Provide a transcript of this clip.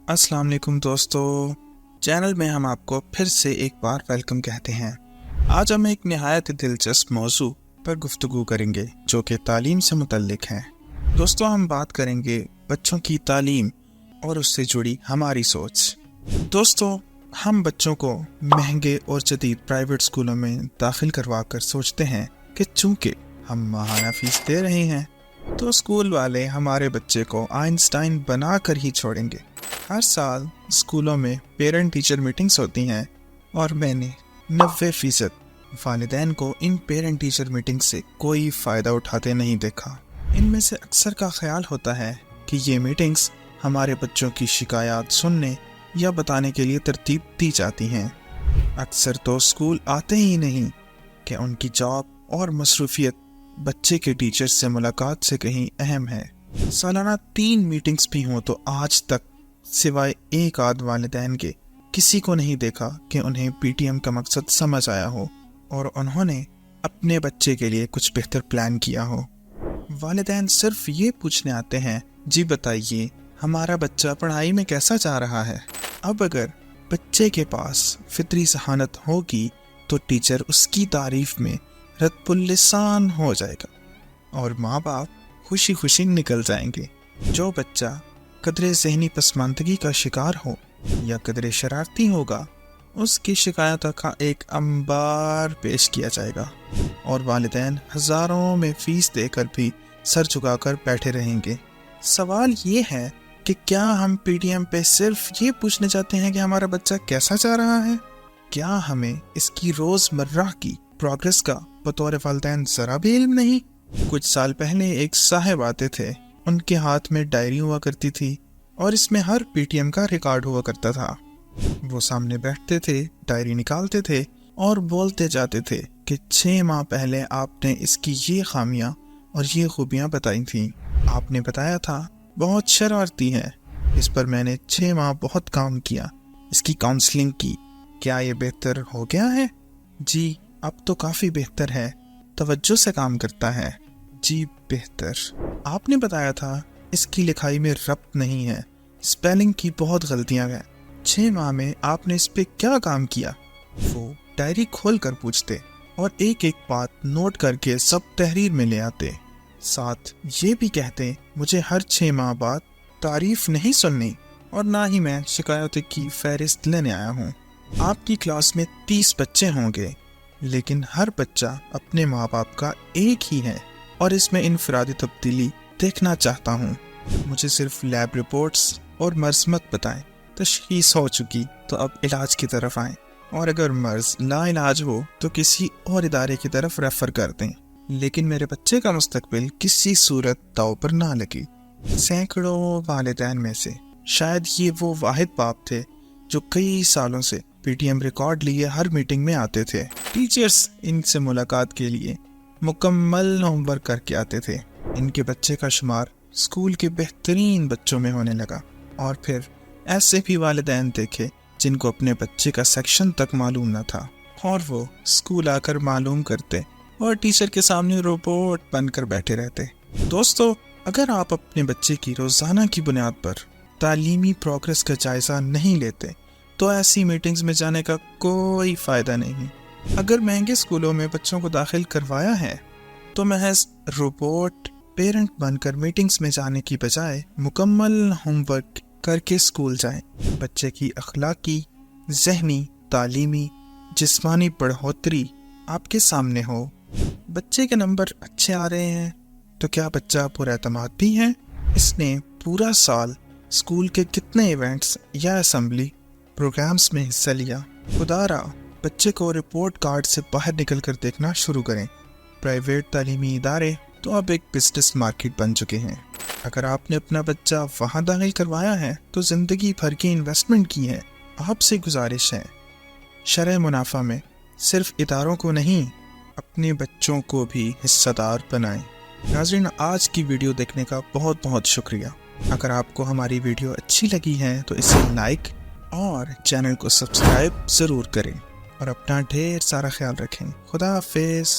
अस्सलाम वालेकुम दोस्तों, चैनल में हम आपको फिर से एक बार वेलकम कहते हैं। आज हम एक निहायत दिलचस्प मौजू पर गुफ्तगू करेंगे जो कि तालीम से मुतल्लिक है। दोस्तों, हम बात करेंगे बच्चों की तालीम और उससे जुड़ी हमारी सोच। दोस्तों, हम बच्चों को महंगे और जदीद प्राइवेट स्कूलों में दाखिल करवा कर सोचते हैं कि चूँकि हम माहाना फीस दे रहे हैं तो स्कूल वाले हमारे बच्चे को आइंस्टाइन बना कर ही छोड़ेंगे। हर साल स्कूलों में पेरेंट टीचर मीटिंग्स होती हैं और मैंने 90% वालिदैन को इन पेरेंट टीचर मीटिंग से कोई फ़ायदा उठाते नहीं देखा। इनमें से अक्सर का ख्याल होता है कि ये मीटिंग्स हमारे बच्चों की शिकायत सुनने या बताने के लिए तरतीब दी जाती हैं। अक्सर तो स्कूल आते ही नहीं कि उनकी जॉब और मसरूफियत बच्चे के टीचर से मुलाकात से कहीं अहम है। सालाना 3 मीटिंग्स भी हों तो आज तक सिवाय एक आध वालिदैन के किसी को नहीं देखा कि उन्हें पीटीएम का मकसद समझ आया हो और उन्होंने अपने बच्चे के लिए कुछ बेहतर प्लान किया हो। वालिदैन सिर्फ ये पूछने आते हैं, जी बताइए हमारा बच्चा पढ़ाई में कैसा जा रहा है। अब अगर बच्चे के पास फितरी सहानत होगी तो टीचर उसकी तारीफ में रद्दुल-लिसान हो जाएगा और माँ बाप खुशी खुशी निकल जाएंगे। जो बच्चा कदरे ज़हनी पसमानदगी का शिकार हो या कदरे शरारती होगा, उसकी शिकायत का एक अंबार पेश किया जाएगा और वालिदैन हज़ारों में फ़ीस देकर भी सर झुकाकर बैठे रहेंगे। सवाल ये है कि क्या हम पीटीएम पे सिर्फ ये पूछने चाहते हैं कि हमारा बच्चा कैसा जा रहा है? क्या हमें इसकी रोज़मर्रा की प्रोग्रेस का बतौर वालिदैन ज़रा भी इल्म नहीं? कुछ साल पहले एक साहब आते थे, उनके हाथ में डायरी हुआ करती थी और इसमें हर पीटीएम का रिकॉर्ड हुआ करता था। वो सामने बैठते थे, डायरी निकालते थे और बोलते जाते थे कि 6 माह पहले आपने इसकी ये खामियां और ये खूबियां बताई थीं। आपने बताया था बहुत शरारती है, इस पर मैंने 6 माह बहुत काम किया, इसकी काउंसलिंग की। क्या ये बेहतर हो गया है? जी अब तो काफ़ी बेहतर है, तवज्जो से काम करता है। जी बेहतर। आपने बताया था इसकी लिखाई में रब्त नहीं है, स्पेलिंग की बहुत गलतियां हैं। 6 माह में आपने इस पे क्या काम किया? वो डायरी खोल कर पूछते और एक एक बात नोट करके सब तहरीर में ले आते। साथ ये भी कहते, मुझे हर 6 माह बाद तारीफ नहीं सुननी और ना ही मैं शिकायतों की फहरिस्त लेने आया हूँ। आपकी क्लास में 30 बच्चे होंगे लेकिन हर बच्चा अपने माँ बाप का एक ही है और इसमें इनफरादी तब्दीली देखना चाहता हूँ। मुझे सिर्फ लैब रिपोर्ट्स और मर्ज मत बताएं। तशखीस हो चुकी तो अब इलाज की तरफ आएं और अगर मर्ज लाइलाज हो तो किसी और इदारे की तरफ रेफर कर दें, लेकिन मेरे बच्चे का मुस्तकबिल किसी सूरत दाव पर ना लगी। सैकड़ों वालिदैन में से शायद ये वो वाहिद बाप थे जो कई सालों से पीटीएम रिकॉर्ड लिए हर मीटिंग में आते थे। टीचर्स इनसे मुलाकात के लिए मुकम्मल होमवर्क करके आते थे। इनके बच्चे का शुमार स्कूल के बेहतरीन बच्चों में होने लगा और फिर ऐसे भी वालिदैन देखे जिनको अपने बच्चे का सेक्शन तक मालूम न था और वो स्कूल आकर मालूम करते और टीचर के सामने रोबोट बनकर बैठे रहते। दोस्तों, अगर आप अपने बच्चे की रोज़ाना की बुनियाद पर तालीमी प्रोग्रेस का जायज़ा नहीं लेते तो ऐसी मीटिंग्स में जाने का कोई फ़ायदा नहीं। अगर महंगे स्कूलों में बच्चों को दाखिल करवाया है तो महज रोबोट पेरेंट बनकर मीटिंग्स में जाने की बजाय मुकम्मल होमवर्क करके स्कूल जाएं। बच्चे की अखलाकी, ज़हनी, तालीमी, जिस्मानी बढ़ोतरी आपके सामने हो। बच्चे के नंबर अच्छे आ रहे हैं तो क्या बच्चा पुरएतमाद भी है? इसने पूरा साल स्कूल के कितने इवेंट्स या असेंबली प्रोग्राम्स में हिस्सा लिया? खुदारा बच्चे को रिपोर्ट कार्ड से बाहर निकल कर देखना शुरू करें। प्राइवेट तालीमी इदारे तो अब एक बिजनेस मार्केट बन चुके हैं। अगर आपने अपना बच्चा वहाँ दाखिल करवाया है तो ज़िंदगी भर की इन्वेस्टमेंट की है। आपसे गुजारिश है, शरह मुनाफा में सिर्फ इदारों को नहीं अपने बच्चों को भी हिस्सेदार बनाएं। नाज़रीन, आज की वीडियो देखने का बहुत बहुत शुक्रिया। अगर आपको हमारी वीडियो अच्छी लगी है तो इसे लाइक और चैनल को सब्सक्राइब ज़रूर करें और अपना ढेर सारा ख्याल रखें। खुदा हाफिज़।